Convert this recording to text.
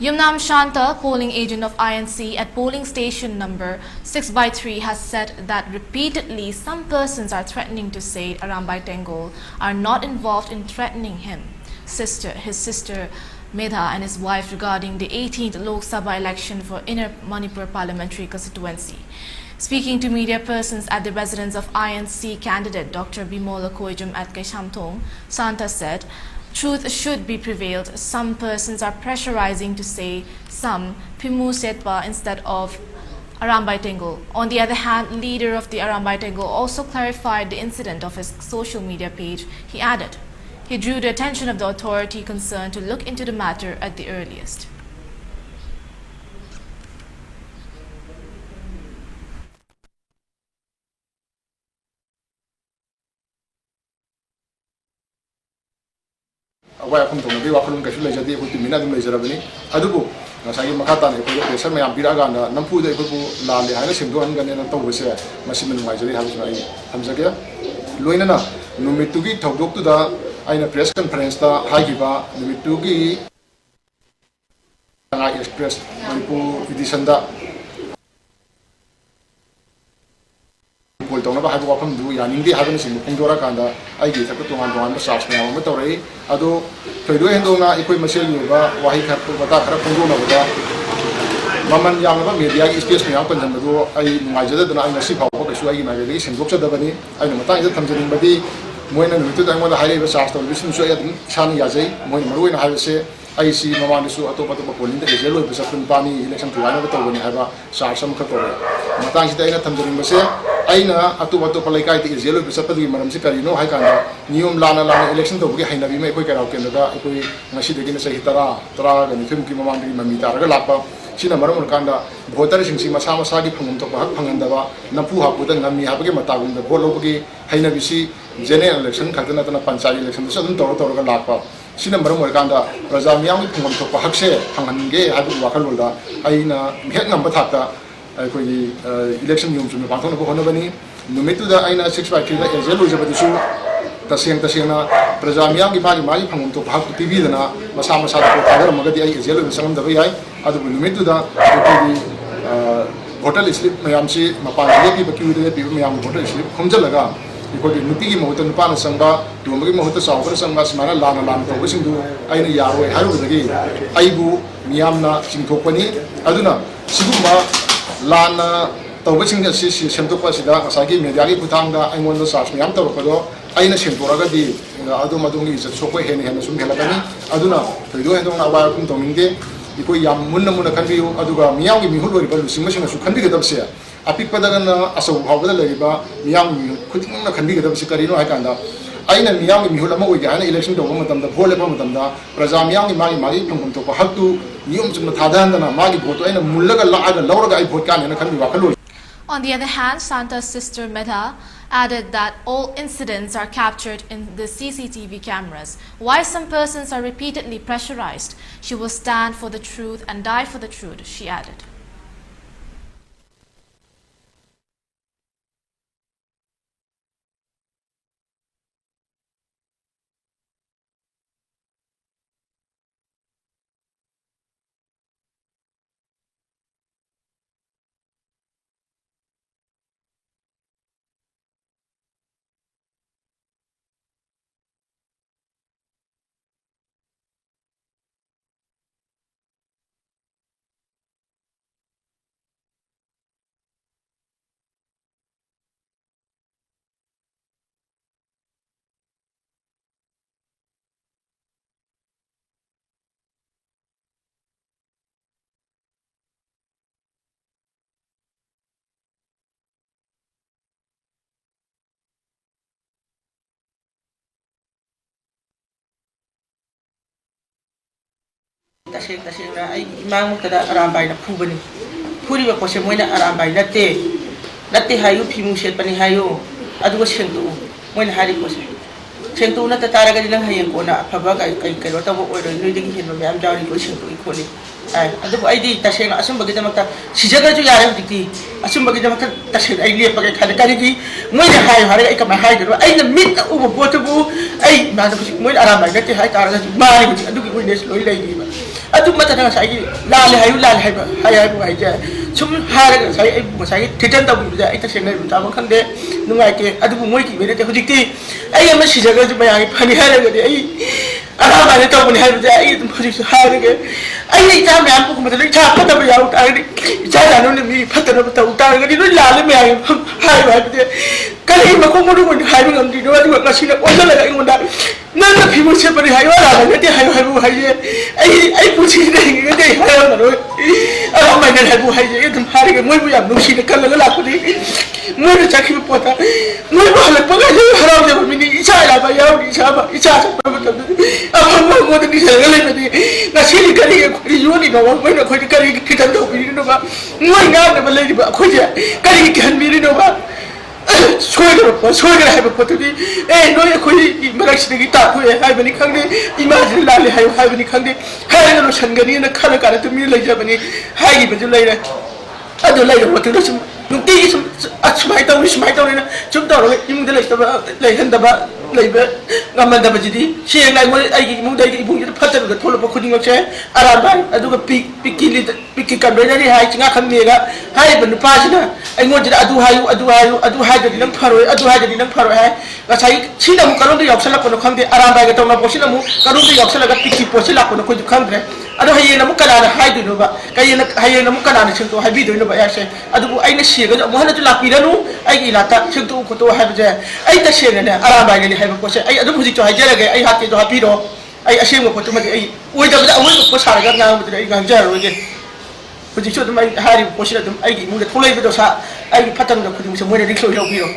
Yumnam Shanta, polling agent of INC at polling station number 6/3, has said that repeatedly some persons are threatening to say Arambai Tengol are not involved in threatening his sister Medha and his wife regarding the 18th Lok Sabha election for Inner Manipur Parliamentary Constituency. Speaking to media persons at the residence of INC candidate Dr. Bimola Koijum at Kaishamthong, Santa said, "Truth should be prevailed. Some persons are pressurizing to say some Pimu Setpa instead of Arambai Tengol." On the other hand, leader of the Arambai Tengol also clarified the incident of his social media page. He added, he drew the attention of the authority concerned to look into the matter at the earliest. Welcome to the Wakan Kashi, who to Minadum Lazarabini. Adubu, Nasai Makatan, a professor, may be Agana, Nampu, the Kupu, Lali, Hanasim, Duangan, and Tobusea, Massiman Wisely Hamzaga, Luinana, Numitugi, Togok to the Aina press conference, Hagiba, Numitugi, I expressed Manipu, Vidisanda. Don't have welcome to Yanindi happens in Pundora Kanda. I get a good one massage me on Motori. Ado, Pedroendona, Equimasil, Wahika, Bataka, Pundona, Maman Yama, media space me up and go. I imagine that I'm a ship of what I release and books of the Bani. I know Matan that comes in Badi. When I'm to the highway massage, listen to Shani Yaze, when Maruin I say. I see Mamanisu Atopato Polinda is yellow with a Pani election to another when you have a Sarsam Katore. Matangi Dana Tamzarin Mase, Aina Atuato Palaka is yellow with Sapadi Maramsika, you know, I can Nium Lana election to Gahina, we may quick out in the Mashidi say Hitara, Tra, and Timki Mamandi Mamita, Lapa, China Maramukanda, Voters in Simasama Sagi Pangantapa, Pangandava, Napuha, Putan, Nami Habagi the Bologi, Hainavisi, General election, Katanatana Pansai election, the Southern Toro Lapa. Sinambaram Morganda, Razamiam Pungam to Pahaxe, Pangange, Hadu Wakalula, Aina, Vietnam Batata, election rooms in the Panton of Honavani, Numitu the Aina 6/3 as Elizabethu, Tasena, Razamiam, Mali Pungam to Pahak TV, Masama Sata, Magadi is yellow with some of the VI, Adu Numitu the hotel is slip, Mayamsi, Mapaki, Baku, people Mayam hotel slip, Kumjalaga. Because the Nutigi Motan Pana Samba, to Mohota Samba, Samba, Smana, Lana, wishing to Aina Yahweh, Haru again. Aibu, Miamna, Sintopani, Aduna, Siguma, Lana, the wishing the Sisi, Santopasida, Asaki, Mediali Putanga, and one of the Sas, Miam Torpado, Aina Sintoraga, the Adumadungi is a Sokwe Henny and Sum Helagani, Aduna, to do and on our Puntominde, because Yamuna Muna can be Aduga, Miami, Mihu, Simation, can be the Dubsia. Apik Padagana, as a Hawada Leva, Miam, Kutina can be the Sicarino Akanda. I know Miam, Mihulama, election to Womatam, the Pole Pomatamda, Razamiam, Mali, Pumto, Hatu, Yum to Matadana, Magi Poto, and Mulaga, Laura Guy Potkan, and a country Wakalu. On the other hand, Santa's sister Medha added that all incidents are captured in the CCTV cameras. Why some persons are repeatedly pressurized, she will stand for the truth and die for the truth, she added. Tasena ay imang kada Arambay na pubani. Puri ba ko siya mo na Arambay nate hayo pimuset pani hayo adugo sento mo na hari ko siya. Sento na tataraga nilang hayan ko na pabag ay kalota mo oy no digi hin mo am dawni ko sento ikoli. Ay adugo ay di tasena asum bagita magta si jaga jo yare diti asum bagita magta tasena ay liya pagay kada kanigi mo na hayo hari ay kamay hayo ay na mit na ubo boto bu ay na mo na Arambay nate hay taraga mali ko adugo ko nes loy lay di ba. ꯑꯗꯨ ꯃꯇꯝꯗ ꯉꯁꯥꯏꯒꯤ ꯂꯥꯜꯂꯦ ꯍꯥꯏꯕ ꯍꯥꯏꯕ ꯍꯥꯏꯁꯦ ꯁꯨꯝ ꯍꯥꯏꯔꯒ ꯉꯁꯥꯏ ꯑꯩ ꯉꯁꯥꯏꯒꯤ ꯊ꯭ꯔꯦꯇꯟ ꯇꯧꯕꯤꯕꯁꯦ ꯑꯩ ꯇꯁꯦꯡꯅ ꯇꯥꯕ ꯈꯪꯗꯦ ꯅꯨꯡꯉꯥꯏꯇꯦ ꯑꯗꯨꯕꯨ ꯃꯣꯏ ꯀꯤꯕ ꯅꯠꯇꯦ ꯍꯧꯖꯤꯛꯇꯤ ꯑꯩ ꯑꯃ ꯁꯤꯖꯈ꯭ꯔꯁꯨ ꯃꯌꯥꯝꯒꯤ ꯐꯅꯤ ꯍꯥꯏꯔꯒꯗꯤ ꯑꯩ ꯑꯔꯥꯟꯕ ꯇꯧꯕꯅꯤ ꯍꯥꯏꯕꯁꯦ ꯑꯩ ꯑꯗꯨꯝ ꯍꯧꯖꯤꯛꯁꯨ ꯍꯥꯏꯔꯒꯦ ꯑꯩꯅ ꯏꯆꯥ ꯃꯌꯥꯝ ꯄꯣꯛꯄꯗ ꯏꯆꯥ ꯐꯠꯇꯕ ꯌꯥꯎ ꯇꯥꯔꯒꯗꯤ ꯏꯆꯥ ꯌꯥꯅꯕ ꯃꯤ ꯐꯠꯇꯅꯕ ꯇꯧ ꯇꯥꯔꯒꯗꯤ ꯂꯣꯏ ꯂꯥꯜꯂꯦ ꯃꯌꯥꯝꯒꯤ ꯍꯥꯏꯕ ꯍꯥꯏꯕꯁꯦ ꯀꯔꯤ ꯃꯈꯣꯡ ꯃꯔꯨ ꯑꯣꯏꯅ ꯍꯥꯏꯕ ꯉꯝꯗ꯭ꯔꯤꯅꯣ ꯑꯗꯨꯒ ꯉꯁꯤꯅ ꯑꯣꯟꯁꯤꯜꯂꯒ ꯑꯩꯉꯣꯟꯗ ꯅꯪꯅ ꯐꯤꯕꯝ ꯁꯦꯠꯄꯅꯤ ꯍꯥꯏꯌꯣ ꯑꯔꯥꯟꯕ ꯅꯠꯇꯦ ꯍꯥꯏꯕ ꯍꯥꯏꯁꯦ ꯑꯩ ꯄꯨꯟꯁꯤꯁꯤꯗ ꯍꯤꯡꯉꯤꯉꯩꯗꯤ ꯑꯩ ꯍꯥꯏꯔꯝꯃꯔꯣꯏ ꯑꯔꯥꯟꯕ ꯍꯥꯏꯕ ꯍꯥꯏꯁꯦ ꯑꯩ ꯑꯗꯨꯝ ꯍꯥꯏꯔꯒ ꯃꯣꯏꯕꯨ ꯌꯥꯝ ꯅꯨꯡꯁꯤꯅ ꯈꯜꯂꯒ ꯂꯥꯛꯄꯅꯤ ꯃꯣꯏꯅ ꯆꯠꯈꯤꯕ ꯄꯣꯠꯇ ꯃꯣꯏꯕꯨ ꯍꯜꯂꯛꯄꯒ ꯍꯔꯥꯎꯖꯕ ꯃꯤꯅꯤ ꯏꯆꯥ ꯏꯂꯥꯕ ꯌꯥꯎꯔꯤ ꯏꯆꯥ ꯆꯠꯄ ꯃꯇꯝꯗꯗꯤ ꯑꯐꯪꯕ ꯑꯩꯉꯣꯟꯗ ꯅꯤꯡꯁꯤꯡꯉꯒ ꯂꯩꯕꯅꯤ ꯉꯁꯤꯗꯤ ꯀꯔꯤ ꯑꯩꯈꯣꯏꯗ ꯌꯣꯟꯂꯤꯅꯣꯕ ꯃꯣꯏꯅ ꯑꯩꯈꯣꯏꯗ ꯀꯔꯤꯒꯤ ꯈꯤꯇꯪ ꯇꯧꯕꯤꯔꯤꯅꯣꯕ ꯃꯣꯏ ꯉꯥꯡꯅꯕ ꯂꯩꯔꯤꯕ ꯑꯩꯈꯣꯏꯁꯦ ꯀꯔꯤꯒꯤ ꯀꯤꯍꯟꯕꯤꯔꯤꯅꯣꯕ ꯁꯣꯏꯈ꯭ꯔꯦ ꯍꯥꯏꯕ ꯄꯣꯠꯇꯨꯗꯤ ꯅꯣꯏ ꯑꯩꯈꯣꯏꯒꯤ ꯃꯔꯛꯁꯤꯗꯒꯤ ꯇꯥꯊꯣꯛꯑꯦ ꯍꯥꯏꯕꯅꯤ ꯈꯪꯗꯦ ꯏꯃꯥꯁꯤꯅ ꯂꯥꯜꯂꯦ ꯍꯥꯏꯕꯅꯤ ꯈꯪꯗꯦ ꯍꯥꯏꯔꯒ ꯂꯣꯏꯁꯟꯒꯅꯤꯅ ꯈꯜꯂ ꯀꯥꯟꯗ ꯇꯨꯃꯤꯟꯅ ꯂꯩꯖꯕꯅꯤ ꯍꯥꯏꯈꯤꯕꯁꯨ ꯂꯩꯔꯦ ꯑꯗꯨ ꯂꯩꯔꯕ ꯃꯇꯨꯡꯗ ꯁꯨꯝ ꯅꯨꯡꯇꯤꯒꯤ ꯁꯨꯃꯥꯏꯅ ꯇꯧꯔꯤꯅ ꯁꯨꯝ ꯇꯧꯔꯒ ꯏꯃꯨꯡꯗ ꯂꯩꯍꯟꯗꯕ ꯂꯩꯕ ꯉꯝꯍꯟꯗꯕꯁꯤꯗꯤ ꯁꯦꯡꯅ ꯑꯩꯒꯤ ꯏꯃꯨꯡꯗ ꯑꯩꯒꯤ ꯏꯃꯨꯡꯁꯤꯗ ꯐꯠꯇꯕꯗ ꯊꯣꯛꯂꯛꯄ ꯈꯨꯗꯤꯡꯃꯛꯁꯦ ꯑꯔꯥꯟꯕ ꯑꯗꯨꯒ ꯄꯤꯛꯀꯤ ꯀꯟꯚꯦꯅꯔꯤ ꯍꯥꯏ ꯆꯤꯡꯉꯥꯈꯝꯃꯦꯒ ꯍꯥꯏꯔꯤꯕ ꯅꯨꯄꯥꯁꯤꯅ ꯑꯩꯉꯣꯟꯁꯤꯗ ꯑꯗꯨ ꯍꯥꯏꯗ꯭ꯔꯗꯤ ꯅꯪ ꯐꯔꯣꯏ ꯑꯗꯨ ꯍꯥꯏꯗ꯭ꯔꯗꯤ ꯅꯪ ꯐꯔꯣꯏ ꯍꯥꯏ ꯉꯁꯥꯏ ꯁꯤꯅ ꯑꯃꯨꯛ ꯀꯔꯣꯝꯗ ꯌꯥꯎꯁꯜꯂꯛꯄꯅꯣ ꯈꯪꯗꯦ ꯑꯔꯥꯟꯕꯒ ꯇꯧꯅꯕ ꯄꯣꯠꯁꯤꯅ ꯑꯃꯨꯛ ꯀꯔꯣꯝꯗ ꯌꯥꯎꯁꯜꯂꯒ ꯄꯤꯛꯀꯤ ꯄꯣꯠꯁꯤ ꯂꯥꯛꯄꯅꯣ ꯑꯩꯈꯣꯏꯁꯨ ꯈꯪꯗ꯭ꯔꯦ ꯑꯗꯣ ꯍꯌꯦꯡ ꯑꯃꯨꯛ ꯀꯅꯥꯅ ꯍꯥꯏꯗꯣꯏꯅꯣꯕ ꯍꯌꯦꯡ ꯑꯃꯨꯛ ꯀꯅꯥꯅ ꯁꯦꯡꯇꯣꯛ ꯍꯥꯏꯕꯤꯗꯣꯏꯅꯣꯕ ꯑꯩꯁꯦ ꯑꯗꯨꯕꯨ ꯑꯩꯅ ꯁꯤꯔꯒꯁꯨ ꯑꯃꯨꯛ ꯍꯟꯅꯁꯨ ꯂꯥꯛꯄꯤꯔꯅꯨ ꯑꯩꯒꯤ ꯏꯅꯥꯛꯇ ꯁꯦꯡꯇꯣꯛꯎ ꯈꯣꯠꯇꯣꯛꯎ ꯍꯥꯏꯕꯁꯦ ꯑꯩ ꯇꯁꯦꯡꯅꯅꯦ ꯑꯔꯥꯟꯕ ꯍꯥꯏꯒꯅꯤ ꯍꯥꯏꯕ ꯄꯣꯠꯁꯦ ꯑꯩ ꯑꯗꯨꯝ ꯍꯧꯖꯤꯛꯁꯨ ꯍꯥꯏꯖꯔꯒꯦ ꯑꯩ ꯍꯥꯠꯀꯦꯗꯣ ꯍꯥꯠꯄꯤꯔꯣ ꯑꯩ ꯑꯁꯦꯡꯕ ꯄꯣꯠꯇꯨꯃꯗꯤ ꯑꯩ ꯑꯣꯏꯗꯕꯗ ꯑꯋꯣꯏꯕ ꯄꯣꯠ ꯁꯥꯔꯒ ꯉꯥꯡꯕꯗꯨꯗꯤ ꯑꯩ ꯉꯥꯡꯖꯔꯔꯣꯏꯒꯦ ꯍꯧꯖꯤꯛꯁꯨ ꯑꯗꯨꯝ ꯑꯩ ꯍꯥꯏꯔꯤꯕ ꯄꯣꯠꯁꯤꯗ ꯑꯗꯨꯝ ꯑꯩꯒꯤ ꯏꯃꯨꯡꯗ ꯊꯣꯛꯂꯛꯏꯕ ꯗꯣꯁꯥ ꯑꯩꯒꯤ ꯐꯠꯇꯕ ꯈꯨꯗꯤꯡꯃꯛꯁꯦ ꯃꯣꯏꯅ ꯔꯤꯛꯁ ꯑꯣꯏ ꯂꯧꯕꯤꯔꯣ